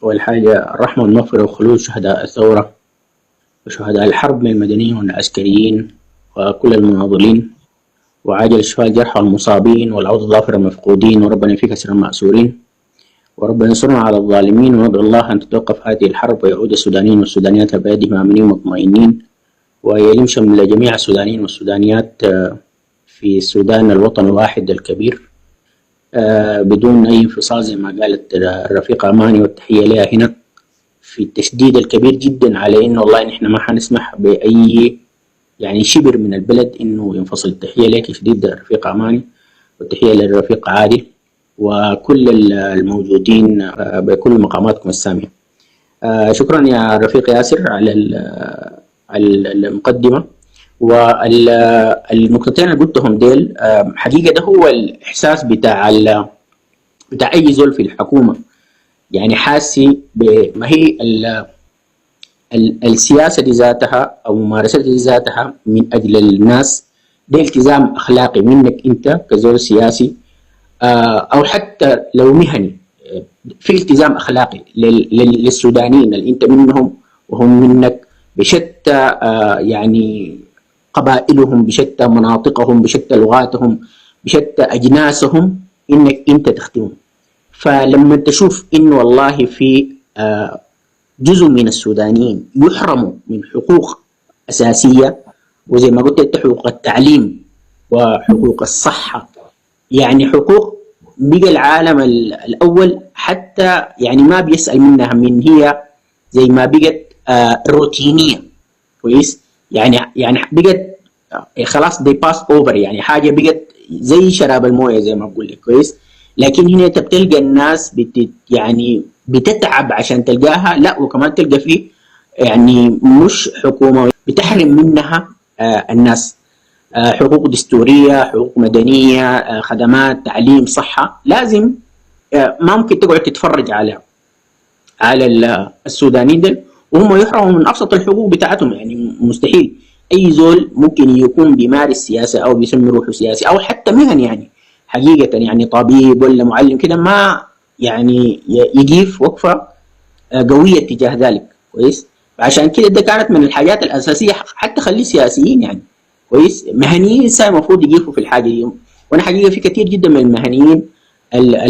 أول حاجة الرحمة والمغفرة وخلود شهداء الثورة وشهداء الحرب من المدنيين والعسكريين وكل المناضلين، وعاجل شفاء الجرحى والمصابين والعوض ظافر المفقودين، وربنا يفك أسر المأسورين، وربنا ينصرنا على الظالمين، وندعو الله أن تتوقف هذه الحرب ويعود السودانيين والسودانيات لبلادهم آمنين مطمئنين، ويلم شمل جميع السودانيين والسودانيات في السودان الوطن الواحد الكبير بدون أي انفصال زي ما قالت الرفيقة أماني، والتحية لها هنا في التشديد الكبير جدا على إنه والله نحن ما حنسمح بأي يعني شبر من البلد إنه ينفصل. التحية لك شديد الرفيقة أماني، والتحية للرفيق عادل وكل الموجودين بكل مقاماتكم السامية. شكرا يا رفيق ياسر على المقدمة. والنقطتين اللي قلتهم ديل حقيقة ده هو الإحساس بتاع أي زول في الحكومة، يعني حاسي بما هي السياسة دي ذاتها أو ممارسة دي ذاتها من أجل الناس، ده التزام أخلاقي منك أنت كزول سياسي أو حتى لو مهني، في التزام أخلاقي للسودانيين اللي أنت منهم وهم منك بشتى يعني قبائلهم، بشتى مناطقهم، بشتى لغاتهم، بشتى أجناسهم، إنك أنت تخدمهم. فلما تشوف إنه والله في جزء من السودانيين يحرموا من حقوق أساسية، وزي ما قلت حقوق التعليم وحقوق الصحة، يعني حقوق بقى العالم الأول حتى يعني ما بيسأل منها، من هي زي ما بقت روتينية كويس، يعني بقت خلاص دي باس اوفر، يعني حاجة بقت زي شراب الموية زي ما بقول لك كويس. لكن هنا تبتلقى الناس يعني بتتعب عشان تلقاها، لا وكمان تلقى فيه يعني مش حكومة بتحرم منها الناس حقوق دستورية، حقوق مدنية، خدمات، تعليم، صحة. لازم ما ممكن تقعد تتفرج على السودانيين دول وهم يحرموا من أبسط الحقوق بتاعتهم. يعني مستحيل أي زول ممكن يكون بيمارس سياسة أو بيسمي روحه سياسي أو حتى مهن، يعني حقيقة يعني طبيب ولا معلم كده ما يعني يقيف وقفة قوية تجاه ذلك كويس. عشان كده ده كانت من الحاجات الأساسية، حتى خلي سياسيين يعني كويس مهنيين المفروض يقيفوا في الحاجة دي. وأنا حقيقة في كثير جدا من المهنيين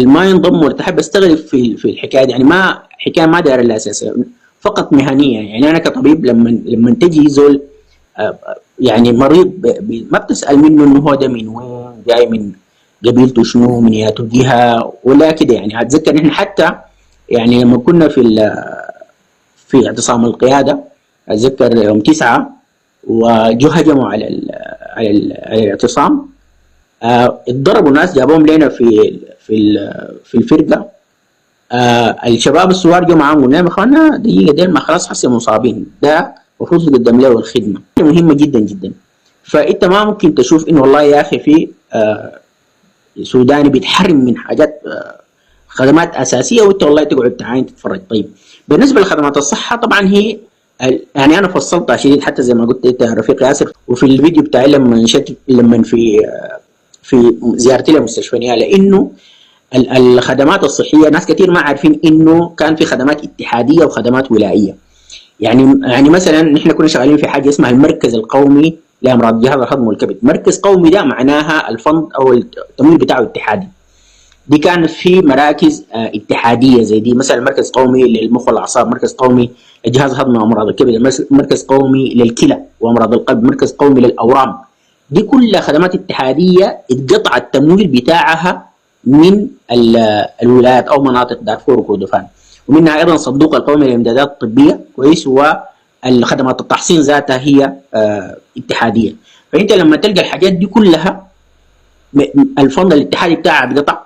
ما ينضموا، تحب استغرب في الحكاية دي، يعني ما حكاية ما داير لها أساسية، فقط مهنية. يعني أنا كطبيب لما تجي زول يعني مريض ما بتسأل منه إنه هو ده من وين، جاي من قبيلته شنو، من ياتو جهة ولا كده. يعني أتذكر إحنا حتى يعني لما كنا في اعتصام القيادة، أتذكر يوم 9 وجو هجموا على الاعتصام، اتضربوا ناس جابوهم لنا في الفرقة. الشباب الصغار جو معاهم قلنا يا اخوانا دقيقة ديل ما خلاص حسي مصابين، ده المفروض يقدم له الخدمة مهمة جدا جدا. فانت ما ممكن تشوف انه والله يا اخي في سوداني بيتحرم من حاجات خدمات اساسية وانت والله تقعد تعاين تتفرج. طيب بالنسبة لخدمات الصحة طبعا هي يعني انا فصلتها شديد حتى زي ما قلت انت رفيق ياسر، وفي الفيديو بتاعي لما في زيارتي لمستشفى نيالا، انه الخدمات الصحيه ناس كثير ما عارفين انه كان في خدمات اتحاديه وخدمات ولائيه. يعني مثلا نحن كنا شغالين في حاجه اسمها المركز القومي لامراض الجهاز الهضمي والكبد. مركز قومي ده معناها الفند او التمويل بتاعه اتحادي. دي كانت في مراكز اتحاديه زي دي، مثلا مركز قومي للمخ والاعصاب، مركز قومي للجهاز الهضمي وامراض الكبد، مركز قومي للكلى وامراض القلب، مركز قومي للاورام. دي كلها خدمات اتحاديه اتقطع التمويل بتاعها من الولايات او مناطق دارفور وكردفان، ومنها ايضا صندوق القومي للامدادات الطبيه كويس، والخدمات التحصين ذاتها هي اتحاديه. فانت لما تلقى الحاجات دي كلها الفند الاتحادي بتاعها بقطع،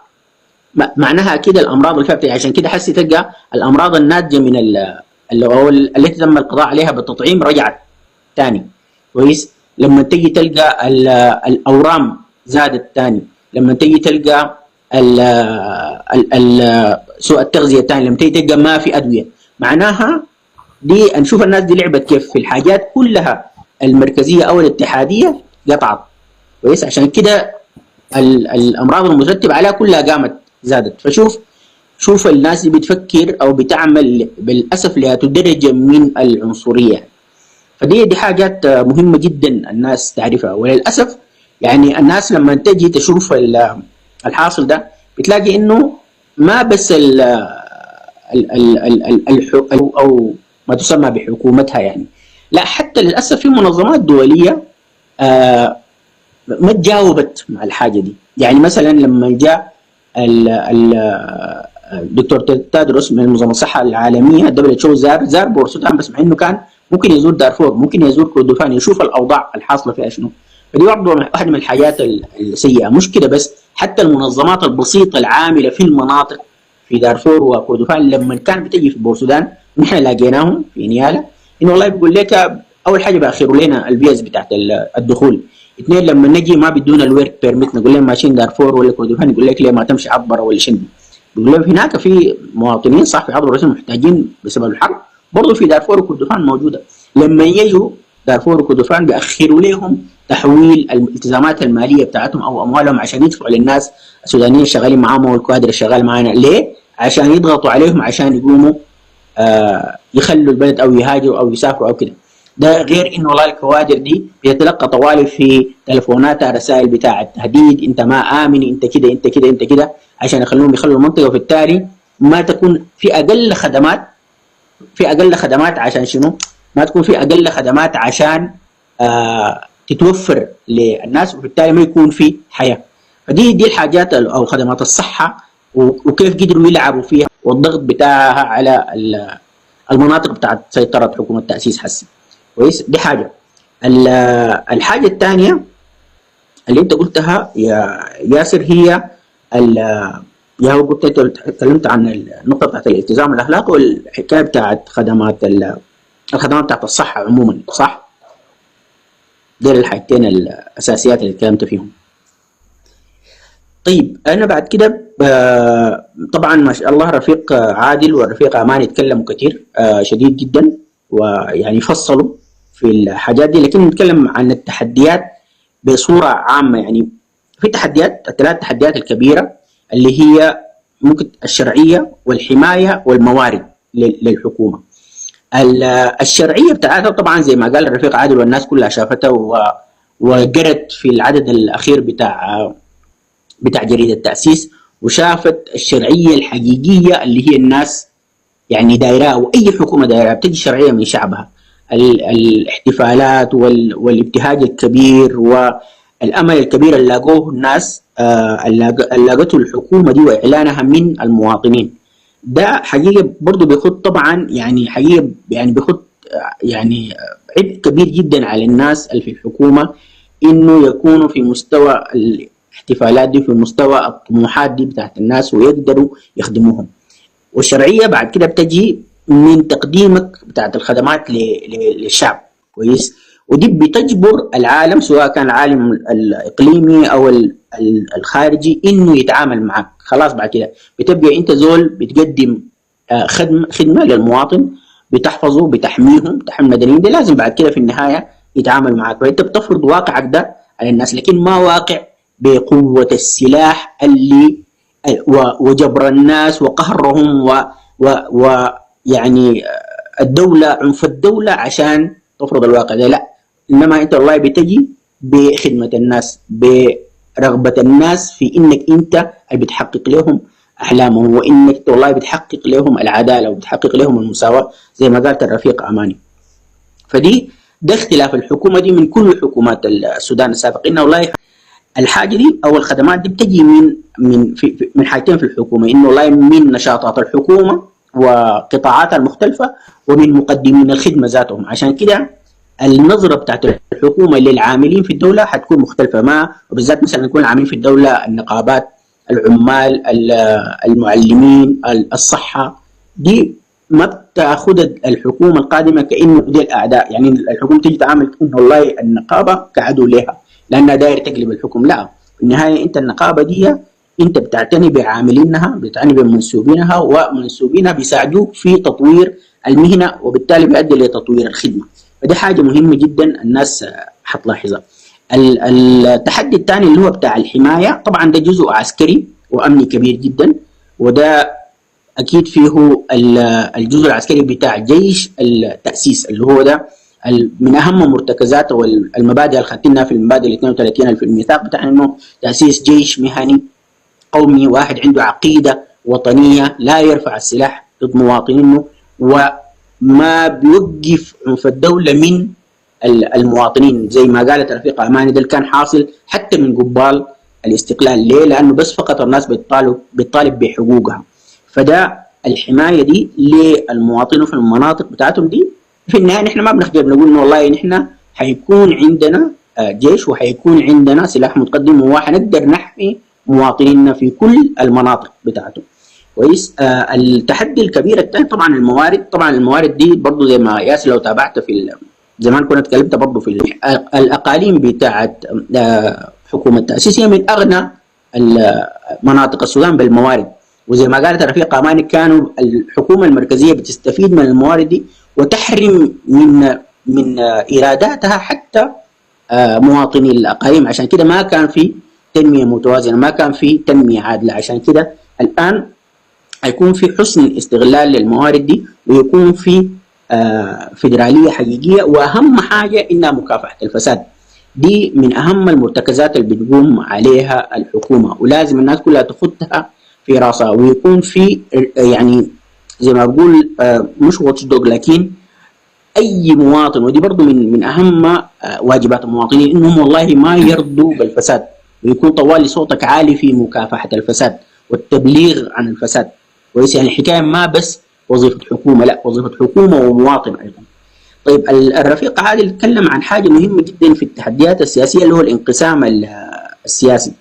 معناها كده الامراض اللي عشان كده حسي تلقى الامراض الناتجه من التي تم القضاء عليها بالتطعيم رجعت ثاني كويس. لما تجي تلقى الاورام زادت ثاني، لما تجي تلقى سوء التغذيه ثاني، لما تجي تلقى ما في ادويه، معناها دي نشوف الناس دي لعبت كيف في الحاجات كلها المركزيه او الاتحاديه قطعت كويس. عشان كده الامراض المترتبه عليها كلها قامت زادت. فشوف شوف الناس دي بتفكر او بتعمل بالاسف لهذه درجه من العنصريه. فدي حاجات مهمه جدا الناس تعرفها. وللاسف يعني الناس لما تجي تشوف الحاصل ده بتلاقي انه ما بس او ما تسمى بحكومتها يعني، لا حتى للاسف في منظمات دوليه ما تجاوبت مع الحاجه دي. يعني مثلا لما جاء الدكتور تادروس من منظمه الصحه العالميه WHO زار بورسودان، بس مع انه كان ممكن يزور دارفور، ممكن يزور كردفان، يشوف الاوضاع الحاصله فيها شنو. فدي برضه واحده من الحاجات السيئه. مش كده بس، حتى المنظمات البسيطه العامله في المناطق في دارفور وكردفان لما كان بتجي في بورسودان نحن لاقيناهم في نيالا، انه والله بيقول لك اول حاجه باخروا لنا الفيز بتاعت الدخول. اثنين لما نجي ما بدون الورك بيرميت، نقول لهم ماشيين دارفور ولا كردفان، يقول لك ليه ما تمشي عبر ولا شنو. بيقول لهم هناك في مواطنين صح في عبر الرسم محتاجين بسبب الحرب، برضه في دارفور وكردفان موجوده. لما يجوا دارفور وكردفان بيأخروا لهم تحويل الالتزامات الماليه بتاعتهم او اموالهم عشان يدفعوا للناس السودانيين الشغالين معاهم والكوادر الشغال معانا. ليه؟ عشان يضغطوا عليهم عشان يقوموا يخلوا البلد او يهاجروا او يسافروا او كده. ده غير انه والله الكوادر دي بيتلقى طوالي في تلفوناتها رسائل بتاعه تهديد، انت ما امن، انت كده انت كده انت كده، عشان يخلوا المنطقه، وفي التالي ما تكون في اقل خدمات، عشان شنو؟ ما تكون في اقل خدمات عشان تتوفر للناس، وفي التالي ما يكون في حياه. فدي الحاجات او خدمات الصحه وكيف قدروا يلعبوا فيها، والضغط بتاعها على المناطق بتاعت سيطره حكومه تاسيس حسي. كويس؟ دي حاجه. الحاجه الثانيه اللي انت قلتها يا ياسر هي يا هو قلت انت تكلمت عن النقطه بتاعت الالتزام الاخلاقي والحكايه بتاعت الخدمات بتاعت الصحه عموما، صح؟ دول الحاجتين الاساسيات اللي اتكلمت فيهم. طيب انا بعد كده طبعا ما شاء الله رفيق عادل ورفيق امان يتكلموا كثير شديد جدا، ويعني فصلوا في الحاجات دي، لكن نتكلم عن التحديات بصوره عامه. يعني في تحديات، الثلاث تحديات الكبيره اللي هي ممكن الشرعيه والحمايه والموارد للحكومه. الشرعيه بتاعتها طبعا زي ما قال الرفيق عادل والناس كلها شافتها وقرت في العدد الاخير بتاع جريده التاسيس، وشافت الشرعيه الحقيقيه اللي هي الناس يعني دايرها، واي حكومه دايرها بتجي شرعيه من شعبها. الاحتفالات والابتهاج الكبير والامل الكبير اللي لاقوه الناس اللي لاقته الحكومه دي واعلانها من المواطنين، ده حقيقه برضه بيخط طبعا يعني حقيقه يعني بيخط يعني عبء كبير جدا على الناس اللي في الحكومه، انه يكونوا في مستوى الاحتفالات دي، في مستوى الطموحات دي بتاعت الناس، ويقدروا يخدموهم. والشرعيه بعد كده بتجي من تقديمك بتاعت الخدمات للشعب. كويس؟ ودي بتجبر العالم سواء كان العالم الاقليمي او الخارجي انه يتعامل معك. خلاص بعد كده بتبقى انت زول بتقدم خدمه للمواطن، بتحفظه، بتحميهم، تحمي المدنيين دي، لازم بعد كده في النهايه يتعامل معك. فانت بتفرض واقعك ده على الناس، لكن ما واقع بقوه السلاح اللي وجبر الناس وقهرهم ويعني الدولة، عنف الدولة عشان تفرض الواقع ده. لا، إنما أنت والله بتجي بخدمة الناس، برغبة الناس في إنك أنت اللي بتحقق لهم أحلامهم، وإنك والله بتحقق لهم العدالة وبتحقق لهم المساواة زي ما قالت الرفيق أماني. ده اختلاف الحكومة دي من كل حكومات السودان السابق، إنه والله الحاجة دي أو الخدمات دي بتجي من حاجتين في الحكومة، إنه والله من نشاطات الحكومة وقطاعاتها المختلفة، ومن مقدمين الخدمة ذاتهم. عشان كده النظرة بتاعت الحكومة للعاملين في الدولة حتكون مختلفة، ما وبالذات مثلا يكون العاملين في الدولة النقابات، العمال، المعلمين، الصحة، دي ما بتاخذ الحكومة القادمة كأنه دي الأعداء. يعني الحكومة تيجي تعامل إنه والله النقابة كعدو لها لأنها داير تقلب الحكم. لا، في النهاية أنت النقابة دي انت بتعتني بعاملينها، بتعتني بمنسوبينها، ومنسوبينها بيساعدوك في تطوير المهنه، وبالتالي بيؤدي لتطوير الخدمه. فدي حاجه مهمه جدا الناس حتلاحظها. التحدي الثاني اللي هو بتاع الحمايه، طبعا ده جزء عسكري وامني كبير جدا، وده اكيد فيه الجزء العسكري بتاع جيش التاسيس اللي هو ده من اهم مرتكزات والمبادئ اللي خدتنا في المبادئ ال 32 اللي في الميثاق بتاعنا، انه تاسيس جيش مهني قومي واحد عنده عقيده وطنيه، لا يرفع السلاح ضد مواطنينه، وما بيوقف عنف الدوله من المواطنين زي ما قالت رفيقه اماني. ده اللي كان حاصل حتى من قبال الاستقلال. ليه؟ لانه بس فقط الناس بتطالب بحقوقها. فده الحمايه دي للمواطنين في المناطق بتاعتهم دي. في النهايه نحن ما بنقدر نقول انه والله نحن حيكون عندنا جيش وحيكون عندنا سلاح متقدم وحنقدر نحمي مواطنينا في كل المناطق بتاعتهم. كويس. التحدي الكبير الثاني طبعا الموارد. طبعا الموارد دي برضه زي ما ياسر لو تابعت في زمان كنا اتكلمت برضه في الاقاليم بتاعت حكومه التاسيس هي من اغنى مناطق السودان بالموارد، وزي ما قالت رفيقه اماني كانوا الحكومه المركزيه بتستفيد من الموارد دي وتحرم من ايراداتها حتى مواطني الاقاليم. عشان كده ما كان في تنميه متوازنه، ما كان في تنميه عادله. عشان كده الان هيكون في حسن استغلال للموارد دي ويكون في فيدراليه حقيقيه، واهم حاجه انها مكافحه الفساد. دي من اهم المرتكزات اللي بتقوم عليها الحكومه، ولازم الناس كلها تخطها في راسها، ويكون في يعني زي ما بقول مش واتش دوغ، لكن اي مواطن، ودي برضه من اهم واجبات المواطنين انهم والله ما يرضوا بالفساد، ويكون طوالي صوتك عالي في مكافحه الفساد والتبليغ عن الفساد. كويس. يعني الحكايه ما بس وظيفه حكومه، لا، وظيفه حكومه ومواطن ايضا. طيب الرفيق عادل اتكلم عن حاجه مهمه جدا في التحديات السياسيه اللي هو الانقسام السياسي.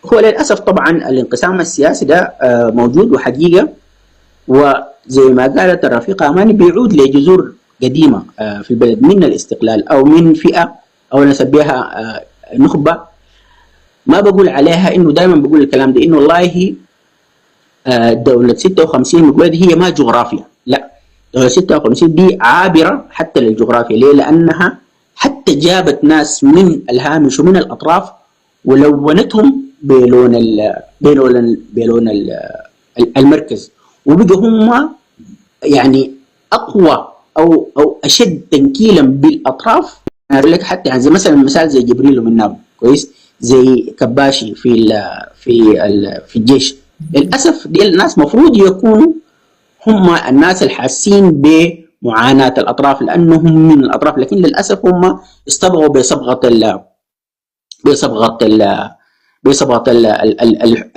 هو للاسف طبعا الانقسام السياسي ده موجود وحقيقه، وزي ما قالت الرفيقه اماني بيعود لجذور قديمه في البلد من الاستقلال او من فئه او نسميها نخبه. ما بقول عليها انه دائما بقول الكلام ده انه والله دولة 56 هي ما جغرافيا، لا، دولة 56 دي عابرة حتى للجغرافيا. ليه؟ لأنها حتى جابت ناس من الهامش ومن الأطراف ولونتهم بلون المركز، وبقوا هم يعني أقوى أو أشد تنكيلا بالأطراف. أقول لك حتى يعني زي مثلا مثال زي جبريل ومناب، كويس، زي كباشي في الجيش. للأسف دي الناس مفروض يكونوا هم الناس الحاسين بمعاناة الأطراف لأنهم من الأطراف، لكن للأسف هم اصطبغوا بصبغة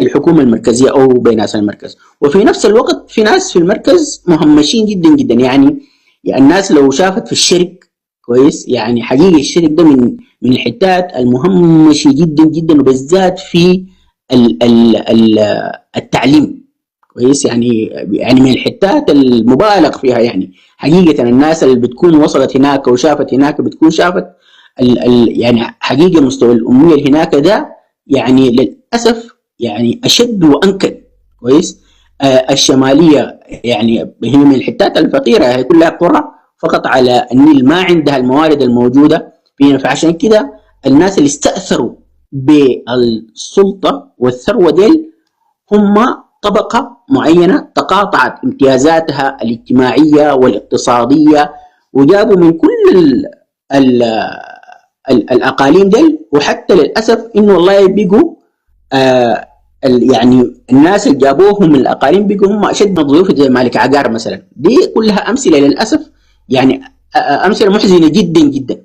الحكومة المركزية أو بناس المركز. وفي نفس الوقت في ناس في المركز مهمشين جدا جدا. يعني الناس لو شافت في الشرك، كويس، يعني حقيقي الشرك ده من الحتات المهمشة جدا جدا، وبالذات في التعليم. كويس. يعني من الحتات المبالغ فيها. يعني حقيقة الناس اللي بتكون وصلت هناك وشافت هناك بتكون شافت يعني حقيقة مستوى الأمية اللي هناك ده يعني للأسف يعني أشد وأنكد. كويس. الشمالية يعني هي من الحتات الفقيرة، هي كلها قرى فقط على النيل ما عندها الموارد الموجودة فينا. فعشان كده الناس اللي استأثروا بالسلطة والثروة ديل هم طبقة معينة تقاطعت امتيازاتها الاجتماعية والاقتصادية، وجابوا من كل الأقاليم ديل. وحتى للأسف إنه والله بيجوا يعني الناس اللي جابوهم من الأقاليم بيجوا هم أشد من ضيوف زي مالك عقار مثلا. دي كلها أمثلة للأسف، يعني أمثلة محزنة جدا جدا.